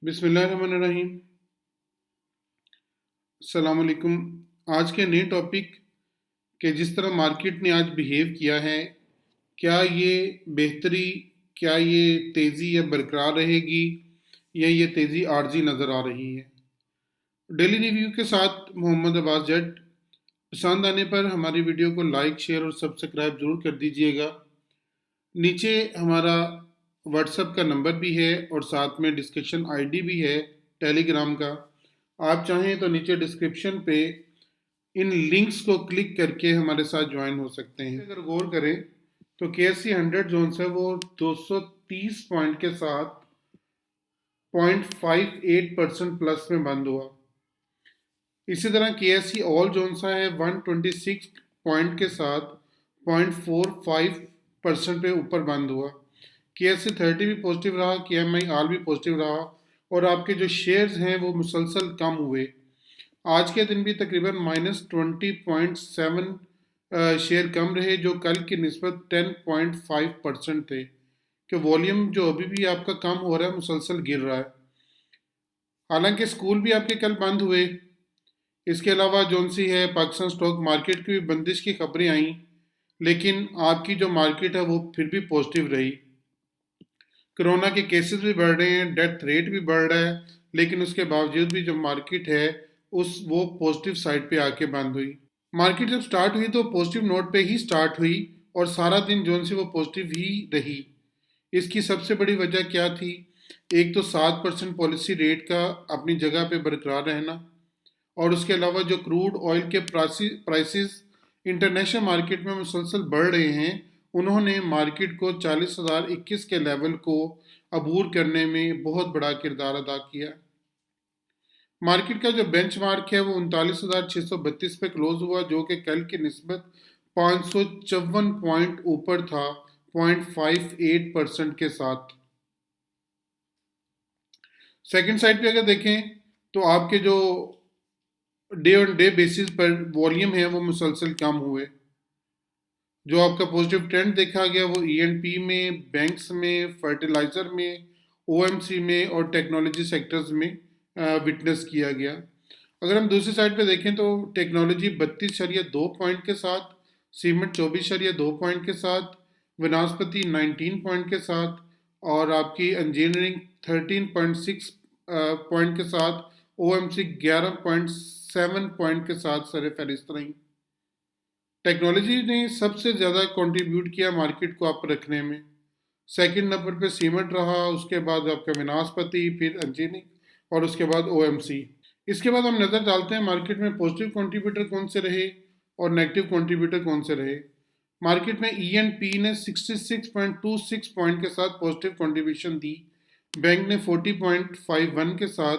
बिस्मिल्लाहिर्रहमानिर्रहीम। अस्सलाम वालेकुम। आज के नए टॉपिक के जिस तरह मार्केट ने आज बिहेव किया है, क्या ये बेहतरी, क्या ये तेज़ी या बरकरार रहेगी या ये तेज़ी आर्जी नज़र आ रही है। डेली रिव्यू के साथ मोहम्मद अब्बास जट। पसंद आने पर हमारी वीडियो को लाइक, शेयर और सब्सक्राइब ज़रूर कर दीजिएगा। नीचे हमारा व्हाट्सएप का नंबर भी है और साथ में डिस्कशन आईडी भी है टेलीग्राम का। आप चाहें तो नीचे डिस्क्रिप्शन पे इन लिंक्स को क्लिक करके हमारे साथ ज्वाइन हो सकते हैं। अगर गौर करें तो KSE 100 जोन्स है वो 230 पॉइंट के साथ 0.58% प्लस में बंद हुआ। इसी तरह KSE ऑल जोन्सा है 126 पॉइंट के साथ 0.45% पे ऊपर बंद हुआ। KSE 30 भी पॉजिटिव रहा, KMI ऑल भी पॉजिटिव रहा और आपके जो शेयर्स हैं वो मुसलसल कम हुए। आज के दिन भी तकरीबन -20.7 शेयर कम रहे, जो कल की निस्बत 10.5% थे। कि वॉल्यूम जो अभी भी आपका कम हो रहा है, मुसलसल गिर रहा है। हालांकि स्कूल भी आपके कल बंद हुए। इसके अलावा जौन सी है पाकिस्तान स्टॉक मार्केट की भी बंदिश की खबरें आई, लेकिन आपकी जो मार्केट है वो फिर भी पॉजिटिव रही। कोरोना के केसेस भी बढ़ रहे हैं, डेथ रेट भी बढ़ रहा है, लेकिन उसके बावजूद भी जो मार्केट है वो पॉजिटिव साइड पे आके बंद हुई। मार्केट जब स्टार्ट हुई तो पॉजिटिव नोट पे ही स्टार्ट हुई और सारा दिन जौन सी वो पॉजिटिव ही रही। इसकी सबसे बड़ी वजह क्या थी? एक तो 7% पॉलिसी रेट का अपनी जगह पे बरकरार रहना और उसके अलावा जो क्रूड ऑयल के प्राइसेस इंटरनेशनल मार्केट में मुसलसल बढ़ रहे हैं, उन्होंने मार्केट को 40,021 के लेवल को अबूर करने में बहुत बड़ा किरदार अदा किया। मार्केट का जो बेंचमार्क है वो 39,632 पे क्लोज हुआ, जो कि कल की निस्बत 554 पॉइंट ऊपर था 0.58% के साथ। सेकंड साइड पे अगर देखें तो आपके जो डे ऑन डे बेसिस पर वॉल्यूम है वो मुसलसल कम हुए। जो आपका पॉजिटिव ट्रेंड देखा गया वो ENP में, बैंक्स में, फर्टिलाइज़र में, OMC में और टेक्नोलॉजी सेक्टर्स में विटनेस किया गया। अगर हम दूसरी साइड पे देखें तो टेक्नोलॉजी 32.2 पॉइंट के साथ, सीमेंट 24.2 पॉइंट के साथ, वनस्पति 19 पॉइंट के साथ और आपकी इंजीनियरिंग 13.6 पॉइंट के साथ, OMC 11.7 पॉइंट के साथ सर फहरिस्त रही। टेक्नोलॉजी ने सबसे ज़्यादा कंट्रीब्यूट किया मार्केट को अप रखने में। सेकंड नंबर पे सीमेंट रहा, उसके बाद आपका वनस्पति, फिर इंजीनियरिंग और उसके बाद OMC। इसके बाद हम नज़र डालते हैं मार्केट में पॉजिटिव कंट्रीब्यूटर कौन से रहे और नेगेटिव कंट्रीब्यूटर कौन से रहे। मार्केट में ENP ने 66.26 पॉइंट के साथ पॉजिटिव कंट्रीब्यूशन दी, बैंक ने 40.51 के साथ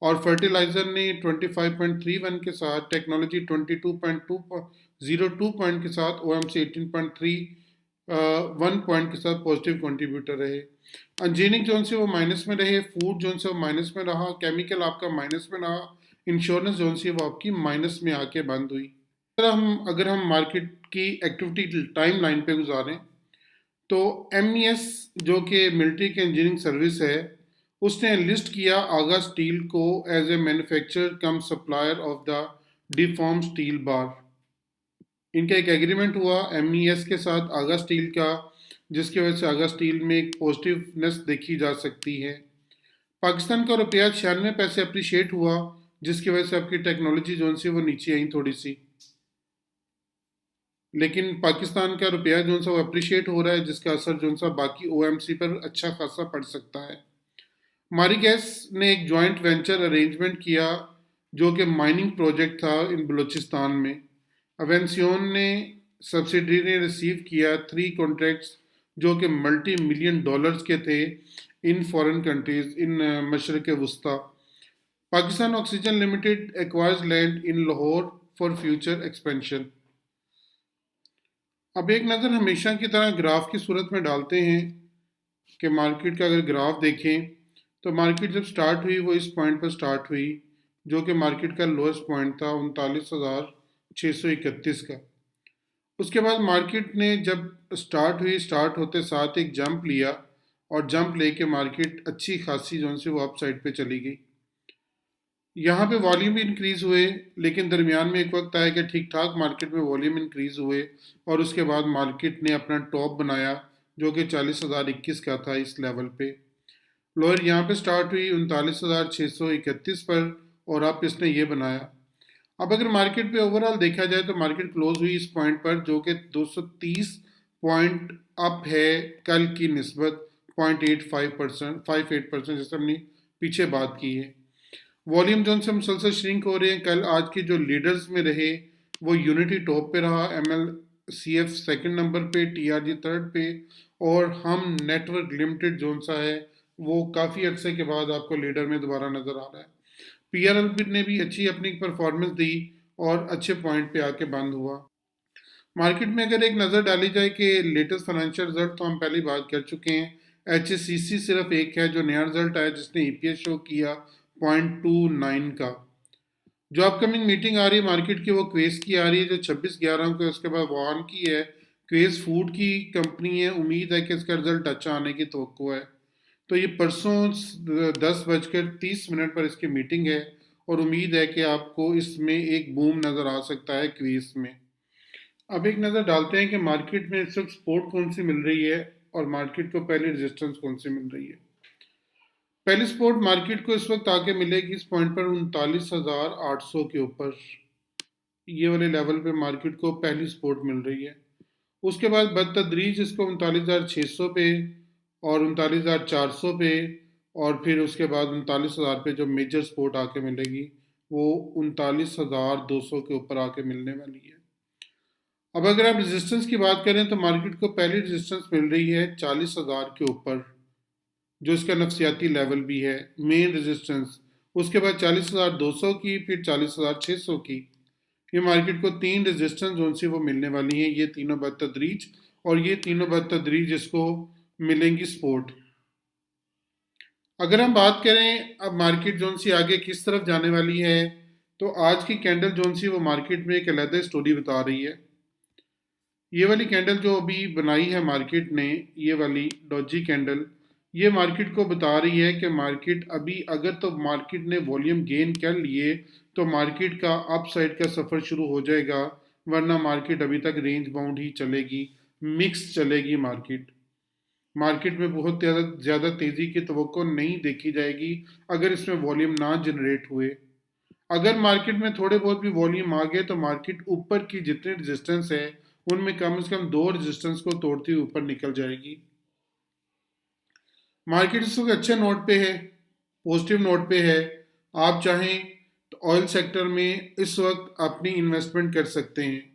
और फर्टिलाइज़र ने 25.31 के साथ, टेक्नोलॉजी 22.02 पॉइंट के साथ, OMC 18.31 पॉइंट के साथ पॉजिटिव कंट्रीब्यूटर रहे। इंजीनियरिंग जोन से वो माइनस में रहे, फूड जोन से वो माइनस में रहा, केमिकल आपका माइनस में रहा, इंश्योरेंस जोन से वो आपकी माइनस में आके बंद हुई। अगर हम मार्केट की एक्टिविटी टाइम लाइन पे गुजारें तो MES जो कि मिलिट्री के इंजीनियरिंग सर्विस है, उसने लिस्ट किया आगा स्टील को as a manufacturer cum supplier of the deform steel bar. इनका एक एग्रीमेंट हुआ MES के साथ आगा स्टील का, जिसकी वजह से आगा स्टील में एक पॉजिटिवनेस देखी जा सकती है। पाकिस्तान का रुपया 96 पैसे अप्रिशिएट हुआ, जिसकी वजह से आपकी टेक्नोलॉजी जोन सी वो नीचे आई थोड़ी सी, लेकिन पाकिस्तान का रुपया जो सा वो अप्रिशिएट हो रहा है, जिसका असर जो सा बाकी OMC पर अच्छा खासा पड़ सकता है। मारी गैस ने एक जॉइंट वेंचर अरेंजमेंट किया जो कि माइनिंग प्रोजेक्ट था इन बलूचिस्तान में। अवेंसियोन ने सब्सिडरी ने रिसीव किया 3 कॉन्ट्रैक्ट्स जो कि मल्टी मिलियन डॉलर्स के थे इन फॉरेन कंट्रीज इन मशरक़ वस्ता। Pakistan oxygen limited acquires land in Lahore for future expansion. अब एक नज़र हमेशा की तरह ग्राफ की सूरत में डालते हैं कि मार्केट का अगर ग्राफ देखें तो मार्केट जब स्टार्ट हुई वो इस पॉइंट पर स्टार्ट हुई, जो कि मार्केट का लोएस्ट पॉइंट था 39,631 का। उसके बाद मार्केट ने जब स्टार्ट हुई, स्टार्ट होते साथ एक जंप लिया और जंप लेके मार्केट अच्छी खासी जो सी वो अप साइड पे चली गई। यहाँ पे वॉल्यूम भी इंक्रीज हुए, लेकिन दरमियान में एक वक्त आया कि ठीक ठाक मार्केट में वॉल्यूम इंक्रीज हुए और उसके बाद मार्केट ने अपना टॉप बनाया जो कि 40,021 का था इस लेवल पे। लोअर यहाँ पे स्टार्ट हुई 39,631 पर और अब इसने ये बनाया। अब अगर मार्केट पे ओवरऑल देखा जाए तो मार्केट क्लोज हुई इस पॉइंट पर जो कि 230 पॉइंट अप है कल की निस्बत 0.85%, 58% जैसे हमने पीछे बात की है। वॉल्यूम जोन से मुसलसल श्रिंक हो रहे हैं। कल आज के जो लीडर्स में रहे वो यूनिटी टॉप पे रहा, MLCF सेकंड नंबर पे, TRG थर्ड पे, और हम नेटवर्क लिमिटेड जोन सा है वो काफ़ी अरसे के बाद आपको लीडर में दोबारा नज़र आ रहा है। PRL ने भी अच्छी अपनी परफॉर्मेंस दी और अच्छे पॉइंट पे आके बंद हुआ। मार्केट में अगर एक नज़र डाली जाए कि लेटेस्ट फाइनेंशियल रिजल्ट तो हम पहले बात कर चुके हैं। HSCC सिर्फ एक है जो नया रिजल्ट आया जिसने EPS शो किया 0.29 का। जो अपकमिंग मीटिंग आ रही है मार्केट की वो क्वेस की आ रही है जो 26/11 को, उसके बाद वॉन की है। क्वेस फूड की कंपनी है, उम्मीद है कि इसका रिजल्ट अच्छा आने की तवक्को है। तो ये परसों 10:30 पर इसकी मीटिंग है और उम्मीद है कि आपको इसमें एक बूम नज़र आ सकता है क्वेस में। अब एक नज़र डालते हैं कि मार्केट में इस वक्त सपोर्ट कौन सी मिल रही है और मार्केट को पहले रेजिस्टेंस कौन सी मिल रही है। पहली सपोर्ट मार्केट को इस वक्त आके मिलेगी इस पॉइंट पर 39,800 के ऊपर। ये वाले लेवल पे मार्केट को पहली सपोर्ट मिल रही है। उसके बाद बदतदरीज इसको 39,600 पे और 39,400 पे और फिर उसके बाद 39,000 पे जो मेजर सपोर्ट आके मिलेगी वो 39,200 के ऊपर आके मिलने वाली है। अब अगर आप रेजिस्टेंस की बात करें तो मार्केट को पहली रेजिस्टेंस मिल रही है 40,000 के ऊपर जो इसका नफसियाती लेवल भी है, मेन रेजिस्टेंस। उसके बाद 40,200 की, फिर 40,600 की। ये मार्केट को तीन रेजिस्टेंस जोन से वो मिलने वाली हैं, ये तीनों बतदरीज, और ये तीनों बतदरीज इसको मिलेंगी सपोर्ट। अगर हम बात करें अब मार्केट जोन सी आगे किस तरफ जाने वाली है तो आज की कैंडल जोन सी वो मार्केट में एक अलग स्टोरी बता रही है। ये वाली कैंडल जो अभी बनाई है मार्केट ने, ये वाली डॉजी कैंडल, ये मार्केट को बता रही है कि मार्केट अभी अगर तो मार्केट ने वॉल्यूम गेन कर लिए तो मार्केट का अप साइड का सफ़र शुरू हो जाएगा, वरना मार्केट अभी तक रेंज बाउंड ही चलेगी, मिक्स चलेगी। मार्केट में बहुत ज़्यादा तेज़ी की तवक्को नहीं देखी जाएगी अगर इसमें वॉल्यूम ना जनरेट हुए। अगर मार्केट में थोड़े बहुत भी वॉल्यूम आ गए तो मार्केट ऊपर की जितनी रेजिस्टेंस है उनमें कम से कम दो रेजिस्टेंस को तोड़ती हुई ऊपर निकल जाएगी। मार्केट इस वक्त अच्छे नोट पे है, पॉजिटिव नोट पे है। आप चाहें तो ऑयल सेक्टर में इस वक्त अपनी इन्वेस्टमेंट कर सकते हैं।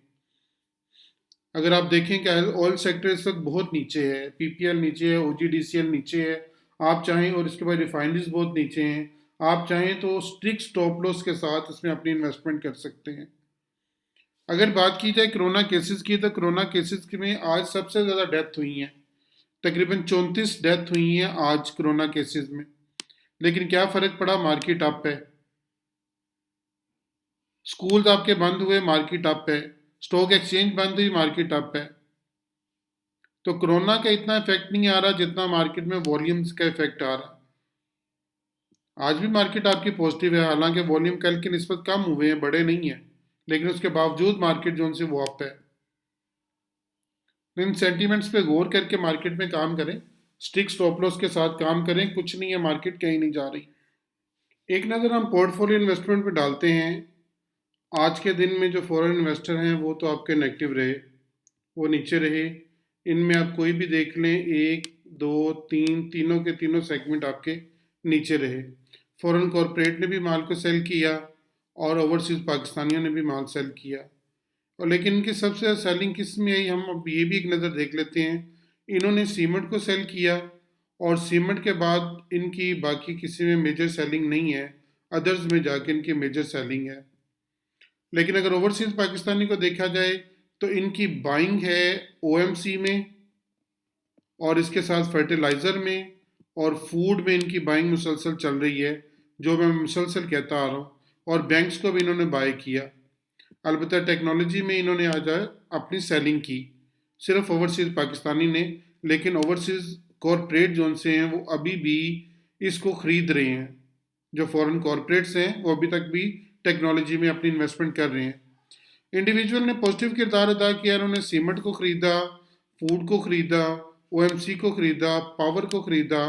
अगर आप देखें कि ऑयल सेक्टर इस वक्त बहुत नीचे है, PPL नीचे है, OGDCL नीचे है, आप चाहें, और इसके बाद रिफाइनरीज बहुत नीचे हैं, आप चाहें तो स्ट्रिक्ट स्टॉप लॉस के साथ इसमें अपनी इन्वेस्टमेंट कर सकते हैं। अगर बात की जाए कोरोना केसेस की तो कोरोना केसेस में आज सबसे ज़्यादा डेथ हुई हैं, तकरीबन 34 डेथ हुई हैं आज कोरोना केसेस में। लेकिन क्या फ़र्क पड़ा, मार्केट अप है। स्कूल्स आपके बंद हुए, मार्केट अप है। स्टॉक एक्सचेंज बंद हुई, मार्केट अप है। तो कोरोना का इतना इफेक्ट नहीं आ रहा जितना मार्केट में वॉल्यूम्स का इफेक्ट आ रहा। आज भी मार्केट आपकी पॉजिटिव है, हालांकि वॉल्यूम कल की निस्बत कम हुए हैं, बड़े नहीं है, लेकिन उसके बावजूद मार्केट जोन से वो अप है। इन सेंटीमेंट्स पे गौर करके मार्केट में काम करें, स्ट्रिक्ट स्टॉप लॉस के साथ काम करें, कुछ नहीं है, मार्केट कहीं नहीं जा रही। एक नज़र हम पोर्टफोलियो इन्वेस्टमेंट पे डालते हैं। आज के दिन में जो फॉरेन इन्वेस्टर हैं वो तो आपके नेगेटिव रहे, वो नीचे रहे। इनमें आप कोई भी देख लें, एक दो तीन, तीनों के तीनों सेगमेंट आपके नीचे रहे। फॉरेन कॉरपोरेट ने भी माल को सेल किया और ओवरसीज़ पाकिस्तानियों ने भी माल सेल किया, और लेकिन इनकी सबसे ज़्यादा सेलिंग किस में आई, हम अब ये भी एक नज़र देख लेते हैं। इन्होंने सीमेंट को सेल किया और सीमेंट के बाद इनकी बाकी किसी में मेजर सेलिंग नहीं है, अदर्स में जाके इनकी मेजर सेलिंग है। लेकिन अगर ओवरसीज़ पाकिस्तानी को देखा जाए तो इनकी बाइंग है OMC में और इसके साथ फर्टिलाइज़र में और फूड में इनकी बाइंग मुसलसल चल रही है, जो मैं मुसलसल कहता आ रहा हूँ, और बैंक्स को भी इन्होंने बाय किया। अलबत्ता टेक्नोलॉजी में इन्होंने आज अपनी सेलिंग की, सिर्फ ओवरसीज़ पाकिस्तानी ने, लेकिन ओवरसीज़ कॉरपोरेट जो से हैं वो अभी भी इसको ख़रीद रहे हैं। जो फॉरेन कॉरपोरेट्स हैं वो अभी तक भी टेक्नोलॉजी में अपनी इन्वेस्टमेंट कर रहे हैं। इंडिविजुअल ने पॉजिटिव किरदार अदा किया, उन्होंने सीमेंट को ख़रीदा, फूड को ख़रीदा, ओएमसी को ख़रीदा, पावर को ख़रीदा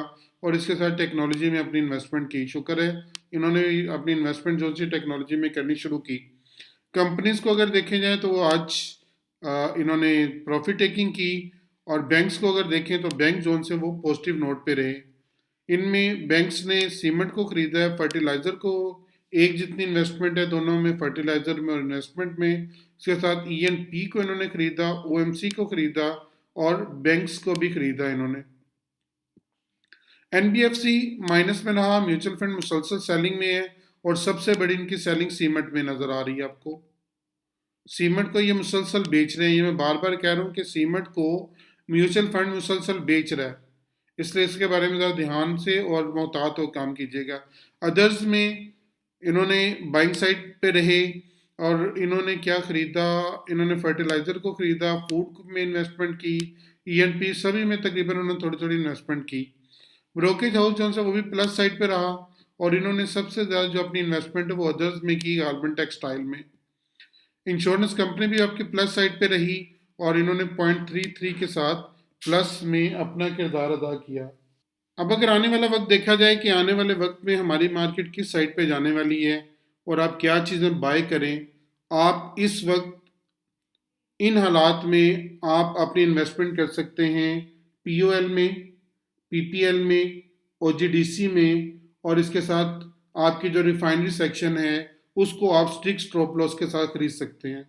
और इसके साथ टेक्नोलॉजी में अपनी इन्वेस्टमेंट की। शुक्र है इन्होंने अपनी इन्वेस्टमेंट जो सी टेक्नोलॉजी में करनी शुरू की। कंपनीज को अगर देखे जाए तो वो आज इन्होंने प्रॉफिट टेकिंग की और बैंक्स को अगर देखें तो बैंक जोन से वो पॉजिटिव नोट पे रहे। इनमें बैंक्स ने सीमेंट को ख़रीदा है, फर्टिलाइज़र को एक जितनी इन्वेस्टमेंट है दोनों में, फर्टिलाइज़र में और इन्वेस्टमेंट में। इसके साथ ईएनपी को इन्होंने ख़रीदा, ओएमसी को ख़रीदा और बैंक्स को भी ख़रीदा इन्होंने। एनबीएफसी माइनस में रहा, म्यूचुअल फंड मुसलसल सेलिंग में है और सबसे बड़ी इनकी सेलिंग सीमेंट में नज़र आ रही है आपको। सीमेंट को ये मुसलसल बेच रहे हैं, ये मैं बार बार कह रहा हूँ कि सीमेंट को म्यूचुअल फंड मुसलसल बेच रहा है, इसलिए इसके बारे में ज़रा ध्यान से और मोहतात हो काम कीजिएगा। अदर्स में इन्होंने बाइंग साइड पे रहे और इन्होंने क्या ख़रीदा, इन्होंने फर्टिलाइज़र को ख़रीदा, फूड में इन्वेस्टमेंट की, ईएनपी सभी में तकरीबन उन्होंने थोड़ी थोड़ी इन्वेस्टमेंट की। ब्रोकेज हाउस जो है वो भी प्लस साइड पे रहा और इन्होंने सबसे ज़्यादा जो अपनी इन्वेस्टमेंट है वो अदर्स में की, गारमेंट टेक्सटाइल में। इंश्योरेंस कंपनी भी आपकी प्लस साइड पे रही और इन्होंने 0.33 के साथ प्लस में अपना किरदार अदा किया। अब अगर आने वाला वक्त देखा जाए कि आने वाले वक्त में हमारी मार्केट किस साइड पे जाने वाली है और आप क्या चीज़ें बाय करें, आप इस वक्त इन हालात में आप अपनी इन्वेस्टमेंट कर सकते हैं पीओएल में, पीपीएल में, ओजीडीसी में और इसके साथ आपकी जो रिफाइनरी सेक्शन है उसको आप स्ट्रिक्ट स्टॉप लॉस के साथ खरीद सकते हैं।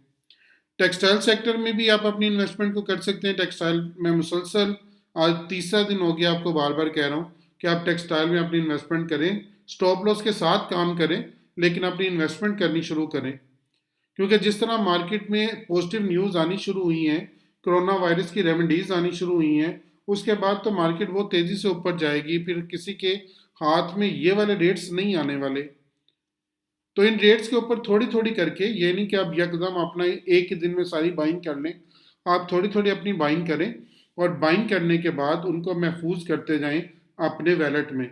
टेक्सटाइल सेक्टर में भी आप अपनी इन्वेस्टमेंट को कर सकते हैं। टेक्सटाइल में मुसलसल आज तीसरा दिन हो गया आपको बार बार कह रहा हूँ कि आप टेक्सटाइल में अपनी इन्वेस्टमेंट करें, स्टॉप लॉस के साथ काम करें लेकिन अपनी इन्वेस्टमेंट करनी शुरू करें, क्योंकि जिस तरह मार्केट में पॉजिटिव न्यूज़ आनी शुरू हुई हैं, कोरोना वायरस की रेमेडीज़ आनी शुरू हुई हैं, उसके बाद तो मार्केट बहुत तेज़ी से ऊपर जाएगी। फिर किसी के हाथ में ये वाले रेट्स नहीं आने वाले, तो इन रेट्स के ऊपर थोड़ी थोड़ी करके, ये नहीं कि आप यकदम अपना एक ही दिन में सारी बाइंग कर लें, आप थोड़ी थोड़ी अपनी बाइंग करें और बाइंग करने के बाद उनको महफूज करते जाएं अपने वैलेट में,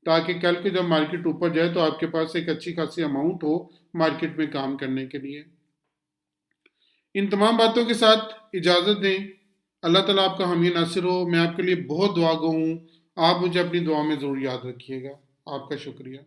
ताकि कल को जब मार्केट ऊपर जाए तो आपके पास एक अच्छी खासी अमाउंट हो मार्केट में काम करने के लिए। इन तमाम बातों के साथ इजाज़त दें। अल्लाह ताला आपका हामी नासिर हो। मैं आपके लिए बहुत दुआ गो हूँ। आप मुझे अपनी दुआ में ज़रूर याद रखिएगा। आपका शुक्रिया।